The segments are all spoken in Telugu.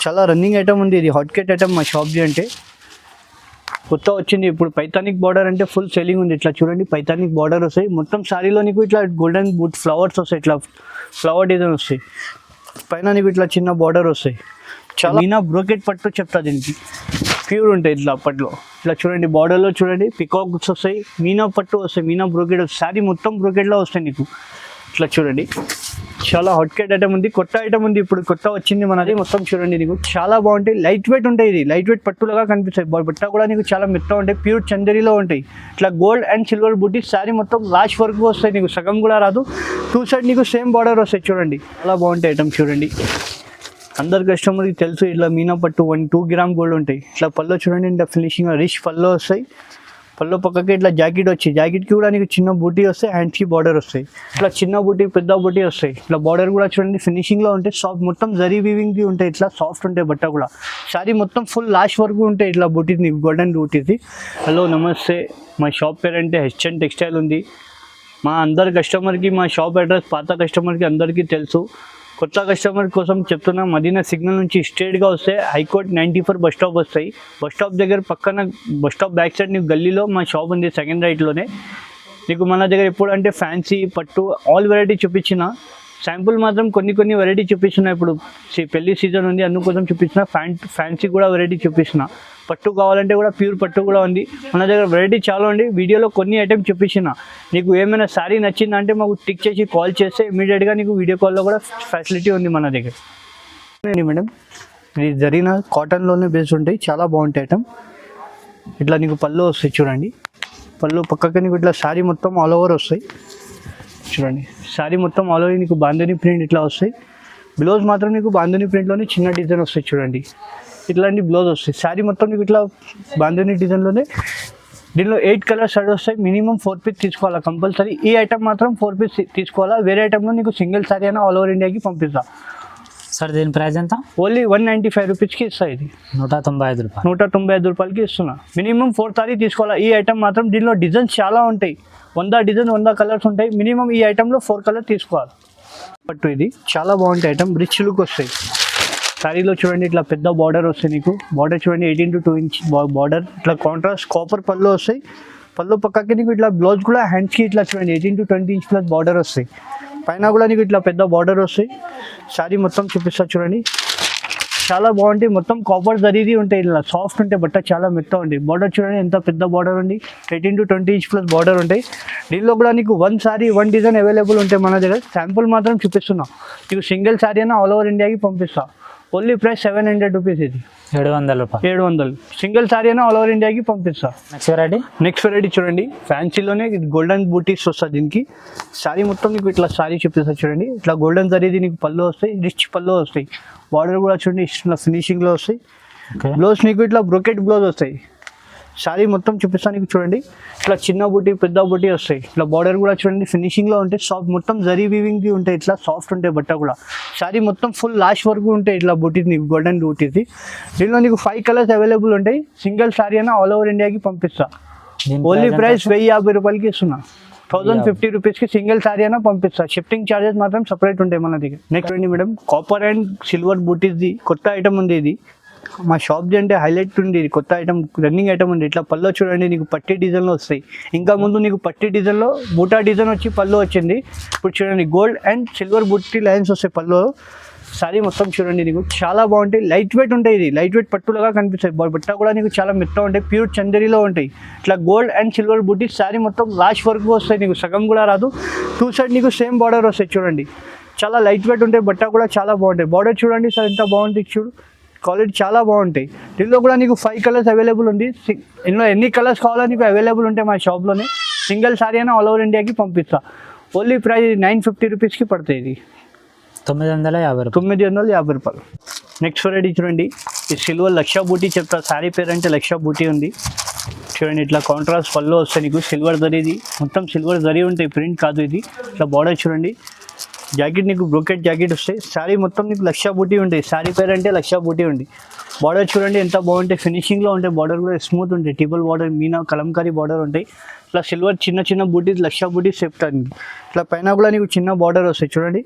చాలా రన్నింగ్ ఐటమ్ ఉంది. ఇది హాట్ కేట్ ఐటమ్ మా షాప్ది. అంటే కొత్త వచ్చింది ఇప్పుడు. పైథానిక్ బార్డర్ అంటే ఫుల్ సెల్లింగ్ ఉంది. ఇట్లా చూడండి, పైథానిక్ బార్డర్ వస్తాయి మొత్తం శారీలో. నీకు ఇట్లా గోల్డెన్ బూట్ ఫ్లవర్స్ వస్తాయి, ఇట్లా ఫ్లవర్ డిజైన్ వస్తాయి. పైన నీకు ఇట్లా చిన్న బార్డర్ వస్తాయి. చాలా మీనా బ్రోకెట్ పట్టు చెప్తా, దీనికి ప్యూర్ ఉంటాయి ఇట్లా అప్పట్లో. ఇట్లా చూడండి, బార్డర్లో చూడండి పికాక్స్ వస్తాయి, మీనా పట్టు వస్తాయి, మీనా బ్రోకెట్ వస్తాయి. శారీ మొత్తం బ్రోకెట్లో వస్తాయి నీకు. ఇట్లా చూడండి, చాలా హాట్ కేట్ ఐటమ్ ఉంది. కొత్త ఐటమ్ ఉంది, ఇప్పుడు కొత్త వచ్చింది మనది. మొత్తం చూడండి, నీకు చాలా బాగుంటాయి. లైట్ వెయిట్ ఉంటాయి. ఇది లైట్ వెయిట్ పట్టులాగా కనిపిస్తాయి. బట్ట కూడా నీకు చాలా మెత్తగా ఉంటాయి. ప్యూర్ చందేరిలో ఉంటాయి. ఇట్లా గోల్డ్ అండ్ సిల్వర్ బుట్టి. శారీ మొత్తం లాస్ట్ వరకు వస్తాయి నీకు, సగం కూడా రాదు. టూ సైడ్ నీకు సేమ్ బార్డర్ వస్తాయి. చూడండి, చాలా బాగుంటాయి ఐటమ్. చూడండి, అందరు కస్టమర్కి తెలుసు. ఇట్లా మీనా పట్టు 1-2 గ్రామ్ గోల్డ్ ఉంటాయి. ఇట్లా పళ్ళు చూడండి, ఇట్లా ఫినిషింగ్ రిచ్ పళ్ళు వస్తాయి. పళ్ళు పక్కకి ఇట్లా జాకెట్ వచ్చి, జాకెట్కి కూడా నీకు చిన్న బూటీ వస్తాయి, హ్యాండ్స్కి బార్డర్ వస్తాయి. ఇట్లా చిన్న బూటీ పెద్ద బూటీ వస్తాయి. ఇట్లా బార్డర్ కూడా చూడండి ఫినిషింగ్లో ఉంటాయి. సాఫ్ట్ మొత్తం జరీ వీవింగ్కి ఉంటాయి. ఇట్లా సాఫ్ట్ ఉంటాయి బట్ట కూడా. శారీ మొత్తం ఫుల్ లాస్ట్ వరకు ఉంటాయి. ఇట్లా బూటీ నీకు గోల్డెన్ బూటీది. హలో నమస్తే, మా షాప్ పేరు అంటే హెచ్ఎన్ టెక్స్టైల్ ఉంది. మా అందరు కస్టమర్కి మా షాప్ అడ్రస్ పాత కస్టమర్కి అందరికీ తెలుసు. కొత్త కస్టమర్ కోసం చెప్తున్నా, మదీనా సిగ్నల్ నుంచి స్ట్రేట్గా వస్తే హైకోర్ట్ 94 బస్ స్టాప్ వస్తాయి. బస్ స్టాప్ దగ్గర పక్కన, బస్ స్టాప్ బ్యాక్ సైడ్ నీకు గల్లీలో మా షాప్ ఉంది, సెకండ్ రైట్లోనే. నీకు మన దగ్గర ఎప్పుడు అంటే ఫ్యాన్సీ పట్టు ఆల్ వెరైటీ చూపించిన. శాంపుల్ మాత్రం కొన్ని వెరైటీ చూపిస్తున్నా. ఇప్పుడు పెళ్లి సీజన్ ఉంది, అందుకోసం చూపించిన. ఫ్యాన్సీ కూడా వెరైటీ చూపిస్తున్నా. పట్టు కావాలంటే కూడా ప్యూర్ పట్టు కూడా ఉంది మన దగ్గర. వెరైటీ చాలా ఉంది. వీడియోలో కొన్ని ఐటమ్ చూపించిన. నీకు ఏమైనా శారీ నచ్చిందంటే మాకు టిక్ చేసి కాల్ చేస్తే ఇమీడియట్గా నీకు వీడియో కాల్లో కూడా ఫెసిలిటీ ఉంది మన దగ్గర. మేడం, ఇది జరిగిన కాటన్లోనే బేస్ ఉంటాయి. చాలా బాగుంటాయి ఐటమ్. ఇట్లా నీకు పళ్ళు వస్తాయి. చూడండి, పళ్ళు పక్కకి నీకు ఇట్లా శారీ మొత్తం ఆల్ ఓవర్ వస్తాయి. చూడండి, శారీ మొత్తం ఆల్ ఓవర్ నీకు బాంధనీ ప్రింట్ ఇట్లా వస్తాయి. బ్లౌజ్ మాత్రం నీకు బాంధనీ ప్రింట్లోనే చిన్న డిజైన్ వస్తాయి. చూడండి, ఇట్లాంటి బ్లౌజ్ వస్తాయి. శారీ మొత్తం నీకు ఇట్లా బాంధనీ డిజైన్లోనే. దీనిలో 8 కలర్స్ షర్ట్ వస్తాయి. మినిమం 4 పీస్ తీసుకోవాలా కంపల్సరీ. ఈ ఐటమ్ మాత్రం 4 పీస్ తీసుకోవాలా. వేరే ఐటమ్లో నీకు సింగిల్ శారీ అయినా ఆల్ ఓవర్ ఇండియాకి పంపిస్తా. సార్ దీని ప్రైస్ ఎంత? ఓన్లీ 195 రూపీస్కి ఇస్తా. ఇది 195 రూపాయలు. 195 రూపాయలకి ఇస్తున్నా. మినిమం 4 సారీ తీసుకోవాలా. ఈ ఐటమ్ మాత్రం దీనిలో డిజైన్స్ చాలా ఉంటాయి. 100 డిజైన్ 100 కలర్స్ ఉంటాయి. మినిమం ఈ ఐటెంలో 4 కలర్ తీసుకోవాలి. పట్టు ఇది చాలా బాగుంటాయి ఐటమ్. రిచ్ లుక్ వస్తాయి. శారీలో చూడండి, ఇట్లా పెద్ద బార్డర్ వస్తాయి నీకు. బార్డర్ చూడండి 18 to 2 ఇంచ్ బార్డర్. ఇట్లా కాంట్రాస్ట్ కాపర్ పళ్ళు వస్తాయి. పళ్ళు పక్కకి నీకు ఇట్లా బ్లౌజ్ కూడా హ్యాండ్స్కి ఇట్లా చూడండి 18 to 20 ఇంచ్ ప్లస్ బార్డర్ వస్తాయి. పైన కూడా నీకు ఇట్లా పెద్ద బార్డర్ వస్తాయి. శారీ మొత్తం చూపిస్తా చూడండి, చాలా బాగుంటాయి. మొత్తం కాపర్ జరీది ఉంటాయి. ఇట్లా సాఫ్ట్ ఉంటాయి బట్ట, చాలా మెత్త ఉంటాయి. బార్డర్ చూడండి ఎంత పెద్ద బార్డర్ ఉంది. 18 to 20 ఇంచ్ ప్లస్ బార్డర్ ఉంటాయి. దీనిలో కూడా నీకు 1 సారీ 1 డిజైన్ అవైలబుల్ ఉంటాయి మన దగ్గర. శాంపుల్ మాత్రం చూపిస్తున్నా. నీకు సింగిల్ సారీ అయినా ఆల్ ఓవర్ ఇండియాకి పంపిస్తా. Only price 700 rupees. ఇది 700 రూపాయలు. 700 సింగిల్ సారీ అయినా ఆల్ ఓవర్ ఇండియాకి పంపిస్తా. నెక్స్ట్ వెరైటీ చూడండి, ఫ్యాన్సీలోనే గోల్డెన్ బూటీస్ వస్తుంది దీనికి. శారీ మొత్తం నీకు ఇట్లా శారీ చూపిస్తా చూడండి. ఇట్లా గోల్డెన్ జరీది నీకు పళ్ళు వస్తాయి, రిచ్ పళ్ళు వస్తాయి. బార్డర్ కూడా చూడండి ఇట్లా ఫినిషింగ్లో వస్తాయి. బ్లౌజ్ నీకు ఇట్లా బ్రోకెట్ బ్లౌజ్ వస్తాయి. శారీ మొత్తం చూపిస్తాను నీకు చూడండి. ఇట్లా చిన్న బూటీ పెద్ద బూటీ వస్తాయి. ఇట్లా బార్డర్ కూడా చూడండి ఫినిషింగ్లో ఉంటాయి. సాఫ్ట్ మొత్తం జరీ వీవింగ్కి ఉంటాయి. ఇట్లా సాఫ్ట్ ఉంటాయి బట్ట కూడా. శారీ మొత్తం ఫుల్ లాస్ట్ వరకు ఉంటాయి. ఇట్లా బూటీ నీకు గోల్డెన్ బూటీది. దీనిలో నీకు 5 కలర్స్ అవైలబుల్ ఉంటాయి. సింగిల్ శారీ అయినా ఆల్ ఓవర్ ఇండియాకి పంపిస్తా. ఓన్లీ ప్రైస్ 1050 రూపాయలకి ఇస్తున్నా. 1050 రూపీస్కి సింగిల్ శారీ అయినా పంపిస్తా. షిఫ్టింగ్ ఛార్జెస్ మాత్రం సపరేట్ ఉంటాయి మన దగ్గర. నెక్స్ట్ అండి మేడం, కాపర్ అండ్ సిల్వర్ బూటీస్ది కొత్త ఐటమ్ ఉంది. ఇది మా షాప్ది అంటే హైలైట్ ఉంది. ఇది కొత్త ఐటమ్, రన్నింగ్ ఐటమ్ ఉంది. ఇట్లా పళ్ళు చూడండి నీకు పట్టి డిజైన్లో వస్తాయి. ఇంకా ముందు నీకు పట్టి డిజైన్లో బూటా డిజైన్ వచ్చి పళ్ళు వచ్చింది. ఇప్పుడు చూడండి గోల్డ్ అండ్ సిల్వర్ బూటీ లైన్స్ వస్తాయి పళ్ళు. శారీ మొత్తం చూడండి నీకు చాలా బాగుంటాయి. లైట్ వెయిట్ ఉంటాయి. ఇది లైట్ వెయిట్ పట్టులాగా కనిపిస్తాయి. బట్ట కూడా నీకు చాలా మెత్త ఉంటాయి. ప్యూర్ చందేరిలో ఉంటాయి. ఇట్లా గోల్డ్ అండ్ సిల్వర్ బూటీ. శారీ మొత్తం లాస్ట్ వరకు వస్తాయి నీకు, సగం కూడా రాదు. 2 సైడ్ నీకు సేమ్ బార్డర్ వస్తాయి. చూడండి చాలా లైట్ వెయిట్ ఉంటాయి. బట్ట కూడా చాలా బాగుంటాయి. బార్డర్ చూడండి సార్ ఎంత బాగుంటుంది చూడు. క్వాలిటీ చాలా బాగుంటాయి. దీనిలో కూడా నీకు 5 కలర్స్ అవైలబుల్ ఉంది. ఇందులో ఎన్ని కలర్స్ కావాలో నీకు అవైలబుల్ ఉంటాయి మా షాప్లోనే. సింగిల్ సారీ అయినా ఆల్ ఓవర్ ఇండియాకి పంపిస్తా. ఓన్లీ ప్రైస్ 950 రూపీస్కి పడుతుంది. ఇది 950 రూపాయలు. నెక్స్ట్ వెరైటీ చూడండి, ఈ సిల్వర్ లక్ష బూటీ చెప్తా. శారీ పేరు అంటే లక్ష బూటీ ఉంది. చూడండి ఇట్లా కాంట్రాస్ట్ పళ్ళు వస్తాయి నీకు. సిల్వర్ జరీది మొత్తం సిల్వర్ జరీ ఉంటాయి, ప్రింట్ కాదు ఇది. ఇట్లా బార్డర్ చూడండి. జాకెట్ నీకు బ్రోకెట్ జాకెట్ వస్తాయి. శారీ మొత్తం నీకు లక్ష బూటీ ఉంటాయి. శారీ పేరు అంటే లక్ష బూటీ ఉంది. బార్డర్ చూడండి ఎంత బాగుంటాయి. ఫినిషింగ్లో ఉంటాయి. బార్డర్ కూడా స్మూత్ ఉంటాయి. టిబుల్ బార్డర్, మీనా కలంకారీ బార్డర్ ఉంటాయి. ఇట్లా సిల్వర్ చిన్న చిన్న బూటీస్ లక్ష బూటీస్ చెప్తాను. ఇట్లా పైన కూడా నీకు చిన్న బార్డర్ వస్తాయి చూడండి.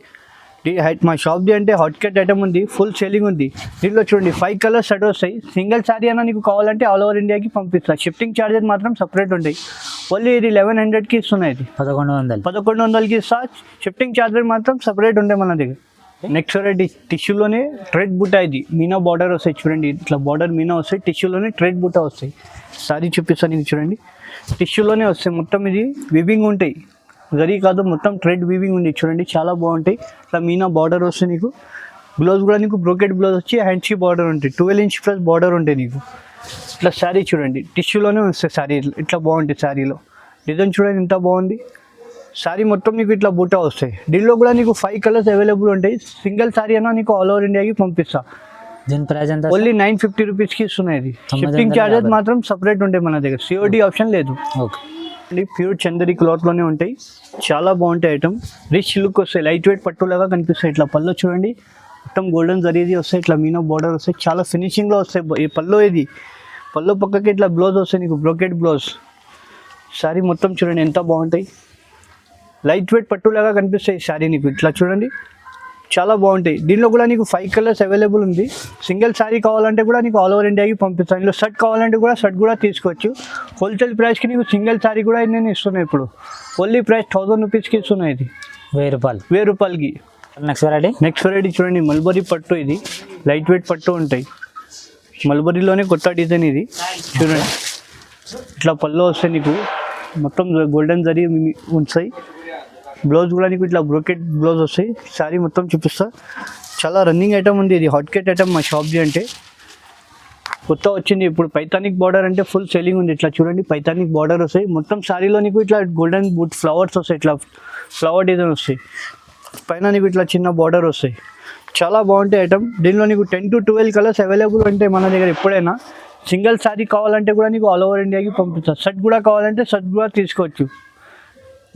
మా షాప్ది అంటే హాట్ కేట్ ఐటమ్ ఉంది, ఫుల్ సేలింగ్ ఉంది. దీంట్లో చూడండి 5 కలర్స్ షర్ట్ వస్తాయి. సింగిల్ శారీ అయినా నీకు కావాలంటే ఆల్ ఓవర్ ఇండియాకి పంపిస్తా. షిఫ్టింగ్ ఛార్జెస్ మాత్రం సపరేట్ ఉంటాయి. ఓన్లీ ఇది 1100కి ఇస్తున్నాయి. ఇది 1100కి ఇస్తా. షిఫ్టింగ్ ఛార్జెస్ మాత్రం సపరేట్ ఉంటాయి మన దగ్గర. నెక్స్ట్ వెరైటీ టిష్యూలోనే ట్రెడ్ బుట్ట, ఇది మీనా బార్డర్ వస్తాయి. చూడండి ఇట్లా బార్డర్ మీనా వస్తాయి. టిష్యూలోనే ట్రెడ్ బుట్ట వస్తాయి. సారీ చూపిస్తాను నీకు. చూడండి టిష్యూలోనే వస్తాయి. మొత్తం ఇది వివింగ్ ఉంటాయి, జరీ కాదు, మొత్తం ట్రెడ్ వీవింగ్ ఉంది. చూడండి చాలా బాగుంటాయి. ఇట్లా మీనా బార్డర్ వస్తుంది నీకు. బ్లౌజ్ కూడా నీకు బ్రోకెట్ బ్లౌజ్ వచ్చి హ్యాండ్స్కి బార్డర్ ఉంటాయి. 12 ఇంచ్ ప్లస్ బార్డర్ ఉంటాయి నీకు. ఇట్లా శారీ చూడండి టిష్యూలోనే వస్తాయి. శారీ ఇట్లా బాగుంటాయి. శారీలో డిజైన్ చూడండి ఎంత బాగుంది. శారీ మొత్తం నీకు ఇట్లా బూటా వస్తాయి. దీనిలో కూడా నీకు 5 కలర్స్ అవైలబుల్ ఉంటాయి. సింగిల్ శారీ అయినా నీకు ఆల్ ఓవర్ ఇండియాకి పంపిస్తా. దీని ప్రైస్ ఎంత? ఓన్లీ 950 రూపీస్కి ఇస్తున్నాయి. ఇది షిఫ్టింగ్ ఛార్జెస్ మాత్రం సపరేట్ ఉంటాయి మన దగ్గర. సిఓడి ఆప్షన్ లేదు. ఓకే. ప్యూర్ చందరి క్లాత్లోనే ఉంటాయి. చాలా బాగుంటాయి ఐటమ్. రిచ్ లుక్ వస్తాయి. లైట్ వెయిట్ పట్టులాగా కనిపిస్తాయి. ఇట్లా పళ్ళు చూడండి మొత్తం గోల్డెన్ జరీది వస్తాయి. ఇట్లా మీనా బార్డర్ వస్తాయి. చాలా ఫినిషింగ్లో వస్తాయి. ఈ పళ్ళు ఇది పళ్ళు పక్కకి ఇట్లా బ్లౌజ్ వస్తాయి నీకు, బ్రోకెట్ బ్లౌజ్. శారీ మొత్తం చూడండి ఎంత బాగుంటాయి. లైట్ వెయిట్ పట్టులాగా కనిపిస్తాయి శారీ నీకు. ఇట్లా చూడండి చాలా బాగుంటాయి. దీనిలో కూడా నీకు 5 కలర్స్ అవైలబుల్ ఉంది. సింగిల్ శారీ కావాలంటే కూడా నీకు ఆల్ ఓవర్ ఇండియాకి పంపిస్తాను. ఇందులో షర్ట్ కావాలంటే కూడా షర్ట్ కూడా తీసుకోవచ్చు. హోల్సేల్ ప్రైస్కి నీకు సింగిల్ శారీ కూడా నేను ఇస్తున్నాను. ఇప్పుడు ఓన్లీ ప్రైస్ 1000 రూపీస్కి ఇస్తున్నాయి. ఇది 1000 రూపాయలకి. నెక్స్ట్ వెరైటీ చూడండి మల్బరీ పట్టు. ఇది లైట్ వెయిట్ పట్టు ఉంటాయి. మల్బరీలోనే కొత్త డిజైన్ ఇది. చూడండి ఇట్లా పళ్ళు వస్తాయి నీకు, మొత్తం గోల్డెన్ జరీ ఉంటాయి. బ్లౌజ్ కూడా నీకు ఇట్లా బ్రోకెట్ బ్లౌజ్ వస్తాయి. శారీ మొత్తం చూపిస్తా. చాలా రన్నింగ్ ఐటమ్ ఉంది. ఇది హాట్ కేట్ ఐటమ్ మా షాప్ది అంటే కొత్త వచ్చింది ఇప్పుడు. పైతానిక్ బార్డర్ అంటే ఫుల్ సేలింగ్ ఉంది. ఇట్లా చూడండి పైతానిక్ బార్డర్ వస్తాయి. మొత్తం శారీలో నీకు ఇట్లా గోల్డెన్ బూట్ ఫ్లవర్స్ వస్తాయి. ఇట్లా ఫ్లవర్ డిజైన్ వస్తాయి. పైన నీకు ఇట్లా చిన్న బార్డర్ వస్తాయి. చాలా బాగుంటాయి ఐటమ్. దీనిలో నీకు 10 to 12 కలర్స్ అవైలబుల్ ఉంటాయి మన దగ్గర ఎప్పుడైనా. సింగిల్ శారీ కావాలంటే కూడా నీకు ఆల్ ఓవర్ ఇండియాకి పంపిస్తాను. షర్ట్ కూడా కావాలంటే షర్ట్ కూడా తీసుకోవచ్చు.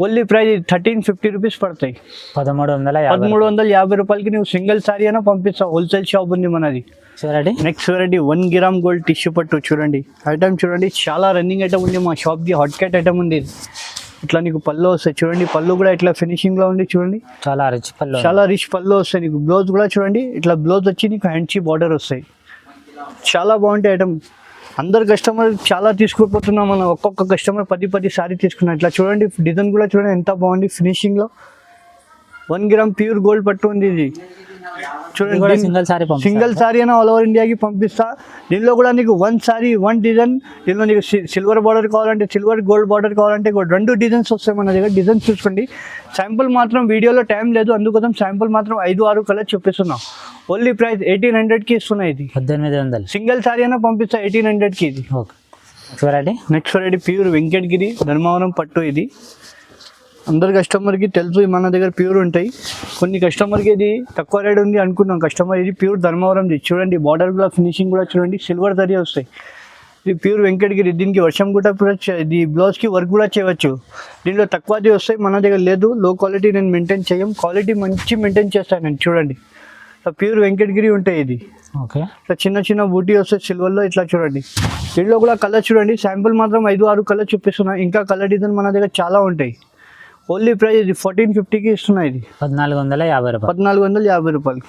ఓన్లీ ప్రైస్ 1350 రూపీస్ పడతాయి. 1350 రూపాయలకి నువ్వు సింగిల్ శారీ అయినా పంపిస్తావు. హోల్సేల్ షాప్ ఉంది మనది. Next variety 1 gram gold tissue పట్టు. చూడండి ఐటమ్ చూడండి చాలా రన్నింగ్ ఐటమ్ ఉంది మా షాప్ది. హాట్ కేట్ ఐటమ్ ఉంది. ఇట్లా నీకు పళ్ళు వస్తాయి. చూడండి పళ్ళు కూడా ఇట్లా ఫినిషింగ్లో ఉంది. చూడండి చాలా రిచ్ పళ్ళు వస్తాయి నీకు. బ్లౌజ్ కూడా చూడండి ఇట్లా బ్లౌజ్ వచ్చి నీకు హ్యాండ్స్కి బార్డర్ వస్తాయి. చాలా బాగుంటాయి ఐటమ్. అందరు కస్టమర్ చాలా తీసుకుపోతున్నాం మనం. ఒక్కొక్క కస్టమర్ 10 సారీ తీసుకున్నాం. ఇట్లా చూడండి డిజైన్ కూడా చూడండి ఎంత బాగుంది ఫినిషింగ్లో. 1 గ్రామ్ ప్యూర్ గోల్డ్ పట్టు ఉంది. ఇది చూడండి సింగిల్ సారీ అయినా ఆల్ ఓవర్ ఇండియాకి పంపిస్తా. దీనిలో కూడా నీకు 1 సారీ 1 డిజైన్. దీనిలో నీకు సిల్వర్ బార్డర్ కావాలంటే సిల్వర్, గోల్డ్ బార్డర్ కావాలంటే 2 డిజైన్స్ వస్తాయి మన దగ్గర. డిజైన్స్ చూసుకోండి. శాంపుల్ మాత్రం వీడియోలో టైం లేదు, అందుకోసం శాంపుల్ మాత్రం 5-6 కలర్ చూపిస్తున్నాం. ఓన్లీ ప్రైస్ 1800కి ఇస్తున్నాయి. ఇది 1800 సింగిల్ సారీ అయినా పంపిస్తా 1800కి. ఇది next variety pure Venkatagiri Dharmavaram పట్టు. ఇది అందరు కస్టమర్కి తెలుసు మన దగ్గర ప్యూర్ ఉంటాయి. కొన్ని కస్టమర్కి ఇది తక్కువ రేట్ ఉంది అనుకున్నాం కస్టమర్. ఇది ప్యూర్ ధర్మవరంది. చూడండి బార్డర్ కూడా ఫినిషింగ్ కూడా చూడండి సిల్వర్ జరీ వస్తాయి. ఇది ప్యూర్ వెంకటగిరి. దీనికి వర్షం కూడా ఇది బ్లౌజ్కి వర్క్ కూడా చేయవచ్చు. దీనిలో తక్కువది వస్తాయి మన దగ్గర లేదు. లో క్వాలిటీ నేను మెయింటైన్ చేయం. క్వాలిటీ మంచి మెయింటైన్ చేస్తాను నేను. చూడండి ప్యూర్ వెంకటగిరి ఉంటాయి. ఇది ఇట్లా చిన్న బూటీ వస్తాయి సిల్వర్లో. ఇట్లా చూడండి దీంట్లో కూడా కలర్ చూడండి. శాంపుల్ మాత్రం 5-6 కలర్ చూపిస్తున్నా. ఇంకా కలర్ డిజైన్ మన దగ్గర చాలా ఉంటాయి. ఓన్లీ ప్రైస్ ఇది 1450కి ఇస్తున్నాయి. ఇది 1450 రూపాయలకి.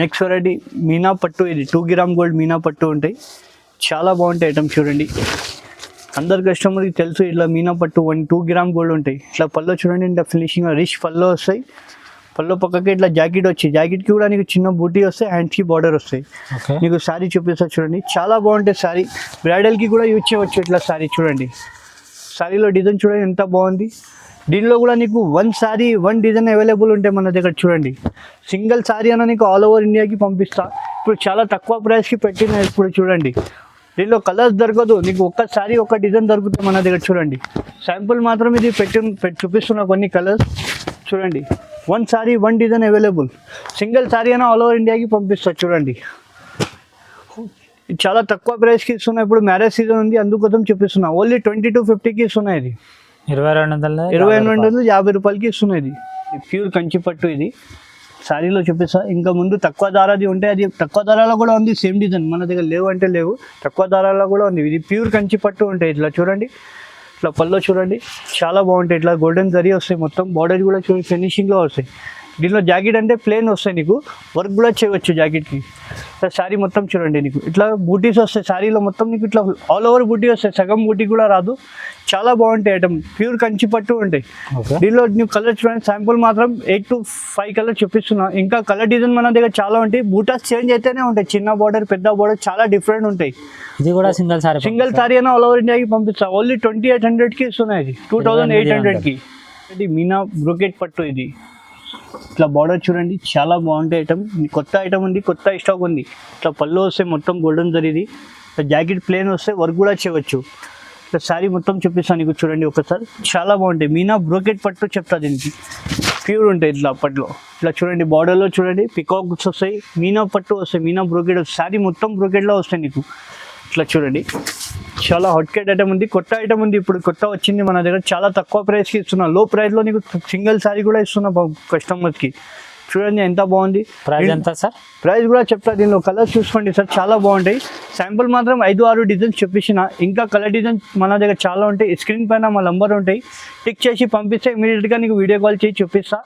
నెక్స్ట్ వెరైటీ మీనా పట్టు. ఇది 2 గ్రామ్ గోల్డ్ మీనా పట్టు ఉంటాయి. చాలా బాగుంటాయి ఐటమ్. చూడండి అందరు కస్టమర్కి తెలుసు ఇట్లా మీనా పట్టు 2 గ్రామ్ గోల్డ్ ఉంటాయి. ఇట్లా పళ్ళు చూడండి ఇట్లా ఫినిషింగ్ రిచ్ పళ్ళు వస్తాయి. పళ్ళు పక్కకి ఇట్లా జాకెట్ వచ్చి జాకెట్కి కూడా నీకు చిన్న బూటీ వస్తాయి. హ్యాండ్స్కి బార్డర్ వస్తాయి. నీకు శారీ చూపిస్తా చూడండి చాలా బాగుంటాయి. శారీ బ్రైడల్కి కూడా యూజ్ చేయవచ్చు. ఇట్లా శారీ చూడండి. శారీలో డిజైన్ చూడండి ఎంత బాగుంది. దీనిలో కూడా నీకు 1 సారీ 1 డిజైన్ అవైలబుల్ ఉంటాయి మన దగ్గర. చూడండి సింగిల్ సారీ అయినా నీకు ఆల్ ఓవర్ ఇండియాకి పంపిస్తా. ఇప్పుడు చాలా తక్కువ ప్రైస్కి పెట్టిన. ఇప్పుడు చూడండి దీనిలో కలర్స్ దొరకదు నీకు. ఒక్క సారీ 1 డిజైన్ దొరుకుతాయి మన దగ్గర. చూడండి శాంపుల్ మాత్రం ఇది చూపిస్తున్నా కొన్ని కలర్స్. చూడండి 1 sorry 1 design available. Single sorry అయినా ఆల్ ఓవర్ ఇండియాకి పంపిస్తా. చూడండి చాలా తక్కువ ప్రైస్కి ఇస్తున్నా. ఇప్పుడు మ్యారేజ్ సీజన్ ఉంది అందుకోసం చూపిస్తున్నా. ఓన్లీ 2250కి ఇస్తున్నాయి. ఇది 2250 రూపాయలకి ఇస్తున్నాయి. ఇది ప్యూర్ కంచి పట్టు. ఇది శారీలో చూపిస్తా. ఇంకా ముందు తక్కువ ధరది ఉంటే అది తక్కువ ధరలో కూడా ఉంది. సేమ్ డిజైన్ మన దగ్గర లేవు అంటే లేవు. తక్కువ ధరలో కూడా ఉంది. ఇది ప్యూర్ కంచి పట్టు ఉంటాయి. ఇట్లా చూడండి ఇట్లా పళ్ళు చూడండి చాలా బాగుంటాయి. ఇట్లా గోల్డెన్ జరీ వస్తాయి. మొత్తం బార్డర్ కూడా చూడండి ఫినిషింగ్లో వస్తాయి. దీనిలో జాకెట్ అంటే ప్లేన్ వస్తాయి, నీకు వర్క్ కూడా చేయవచ్చు జాకెట్కి. శారీ మొత్తం చూడండి, నీకు ఇట్లా బూటీస్ వస్తాయి శారీలో మొత్తం, నీకు ఇట్లా ఆల్ ఓవర్ బూటీ వస్తాయి, సగం బూటీ కూడా రాదు. చాలా బాగుంటాయి ఐటమ్, ప్యూర్ కంచి పట్టు ఉంటాయి. ఓకే. దీనిలో నీకు కలర్ చూడండి, శాంపుల్ మాత్రం 8 to 5 కలర్ చూపిస్తున్నా. ఇంకా కలర్ డిజైన్ మన దగ్గర చాలా ఉంటాయి, బూటాస్ చేంజ్ అయితేనే ఉంటాయి, చిన్న బార్డర్ పెద్ద బార్డర్ చాలా డిఫరెంట్ ఉంటాయి. ఇది కూడా సింగిల్ సారీ. సింగిల్ సారీ అయినా ఆల్ ఓవర్ ఇండియాకి పంపిస్తా. ఓన్లీ 2800కి ఇస్తున్నాయి, ఇది 2800కి. ఇది మీనా బ్రోకెట్ పట్టు, ఇది ఇట్లా బార్డర్ చూడండి, చాలా బాగుంటాయి ఐటమ్. కొత్త ఐటమ్ ఉంది, కొత్త స్టాక్ ఉంది. ఇట్లా పళ్ళు వస్తే మొత్తం గోల్డెన్ జరిది, జాకెట్ ప్లేన్ వస్తే వర్క్ కూడా చేయవచ్చు. ఇట్లా శారీ మొత్తం చూపిస్తాను నీకు, చూడండి ఒకసారి, చాలా బాగుంటాయి. మీనా బ్రోకెట్ పట్టు చెప్తా, దీనికి ప్యూర్ ఉంటాయి ఇట్లా పట్టులో. ఇట్లా చూడండి బార్డర్లో చూడండి పికాక్స్ వస్తాయి, మీనా పట్టు వస్తాయి, మీనా బ్రోకెట్ వస్తాయి, శారీ మొత్తం బ్రోకెట్లో వస్తాయి నీకు. ఇట్లా చూడండి, చాలా హాట్ కేట్ ఐటమ్ ఉంది, కొత్త ఐటమ్ ఉంది, ఇప్పుడు కొత్త వచ్చింది మన దగ్గర. చాలా తక్కువ ప్రైస్కి ఇస్తున్నా, లో ప్రైస్లో నీకు సింగిల్ శారీ కూడా ఇస్తున్నా కస్టమర్స్కి. చూడండి ఎంత బాగుంది. ప్రైస్ ఎంత సార్? ప్రైస్ కూడా చెప్తా, దీనిలో కలర్స్ చూసుకోండి సార్, చాలా బాగుంటాయి. శాంపుల్ మాత్రం 5-6 డిజైన్స్ చూపించిన, ఇంకా కలర్ డిజైన్స్ మన దగ్గర చాలా ఉంటాయి. స్క్రీన్ పైన మా నంబర్ ఉంటాయి, టిక్ చేసి పంపిస్తే ఇమీడియట్గా నీకు వీడియో కాల్ చేసి చూపిస్తా.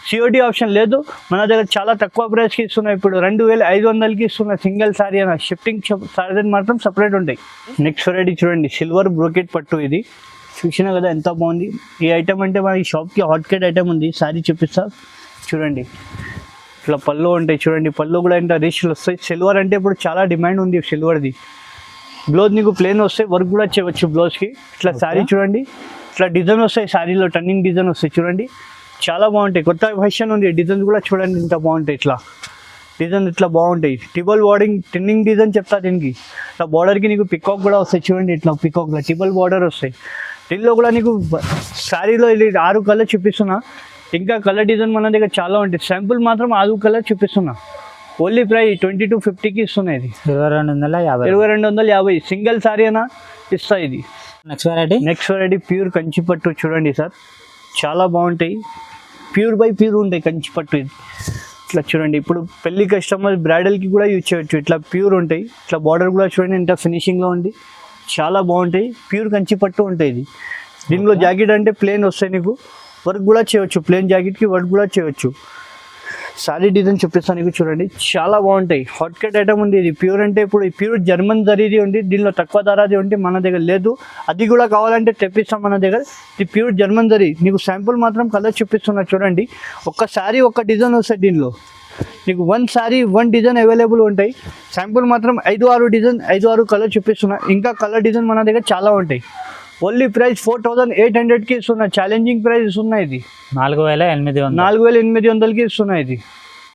సిఓడి ఆప్షన్ లేదు మన దగ్గర, చాలా తక్కువ ప్రైస్కి ఇస్తున్నా. ఇప్పుడు 2500కి ఇస్తున్నా సింగిల్ శారీ అయినా, షిఫ్టింగ్ చార్జెస్ మాత్రం సపరేట్ ఉంటాయి. నెక్స్ట్ వెరైటీ చూడండి, సిల్వర్ బ్రోకెట్ పట్టు, ఇది చూసినా కదా ఎంత బాగుంది. ఈ ఐటమ్ అంటే మన ఈ షాప్కి హాట్ కేట్ ఐటమ్ ఉంది, శారీ చూపిస్తా చూడండి. ఇట్లా పళ్ళు ఉంటాయి చూడండి, పళ్ళు కూడా ఇంత రిచ్లు వస్తాయి. సిల్వర్ అంటే ఇప్పుడు చాలా డిమాండ్ ఉంది సిల్వర్ది. బ్లౌజ్ నీకు ప్లేన్ వస్తాయి, వర్క్ కూడా చేయవచ్చు బ్లౌజ్కి. ఇట్లా శారీ చూడండి, ఇట్లా డిజైన్ వస్తాయి శారీలో, టర్నింగ్ డిజైన్ వస్తాయి చూడండి, చాలా బాగుంటాయి. కొత్త ఫ్యాషన్ ఉంది, డిజైన్ కూడా చూడండి ఇంత బాగుంటాయి. ఇట్లా డిజైన్ ఇట్లా బాగుంటాయి, టిబల్ బార్డింగ్ టర్నింగ్ డిజైన్ చెప్తా దీనికి. ఇట్లా బార్డర్కి నీకు పికాక్ కూడా వస్తాయి చూడండి, ఇట్లా పికాక్లో టిబల్ బార్డర్ వస్తాయి. దీనిలో కూడా నీకు శారీలో ఇది 6 కలర్ చూపిస్తున్నా, ఇంకా కలర్ డిజైన్ మన దగ్గర చాలా ఉంటాయి. శాంపుల్ మాత్రం 6 కలర్ చూపిస్తున్నా. ఓన్లీ ప్రైస్ 2250కి ఇస్తున్నాయి. ఇది 2250 సింగిల్ సారీ అయినా ఇస్తా. ఇది నెక్స్ట్ వెరైటీ ప్యూర్ కంచి పట్టు చూడండి సార్, చాలా బాగుంటాయి. ప్యూర్ బై ప్యూర్ ఉంటాయి కంచి పట్టు. ఇది ఇట్లా చూడండి, ఇప్పుడు పెళ్లి కస్టమర్ బ్రైడల్కి కూడా యూజ్ చేయొచ్చు. ఇట్లా ప్యూర్ ఉంటాయి, ఇట్లా బార్డర్ కూడా చూడండి ఇంత ఫినిషింగ్లో ఉంది, చాలా బాగుంటాయి. ప్యూర్ కంచి పట్టు ఉంటాయి. ఇది దీనిలో జాకెట్ అంటే ప్లేన్ వస్తాయి, నీకు వర్క్ కూడా చేయవచ్చు, ప్లేన్ జాకెట్కి వర్క్ కూడా చేయవచ్చు. శారీ డిజైన్ చూపిస్తాను నీకు, చూడండి చాలా బాగుంటాయి. హాట్ కేట్ ఐటమ్ ఉంది, ఇది ప్యూర్ అంటే ఇప్పుడు ప్యూర్ జర్మన్ జరీది ఉంది, దీనిలో తక్కువ ధరది ఉంది మన దగ్గర లేదు. అది కూడా కావాలంటే తెప్పిస్తాం మన దగ్గర. ఇది ప్యూర్ జర్మన్ జరీ. నీకు శాంపుల్ మాత్రం కలర్ చూపిస్తున్నా చూడండి. ఒక్క శారీ ఒక్క డిజైన్ వస్తాయి, దీనిలో నీకు 1 శారీ 1 డిజైన్ అవైలబుల్ ఉంటాయి. శాంపుల్ మాత్రం 5-6 డిజైన్ 5-6 కలర్ చూపిస్తున్నా, ఇంకా కలర్ డిజైన్ మన దగ్గర చాలా ఉంటాయి. ఓన్లీ ప్రైస్ 4800కి ఇస్తున్నా, ఛాలెంజింగ్ ప్రైస్ ఇస్తున్నా. ఇది 4800 4800కి ఇస్తున్నా. ఇది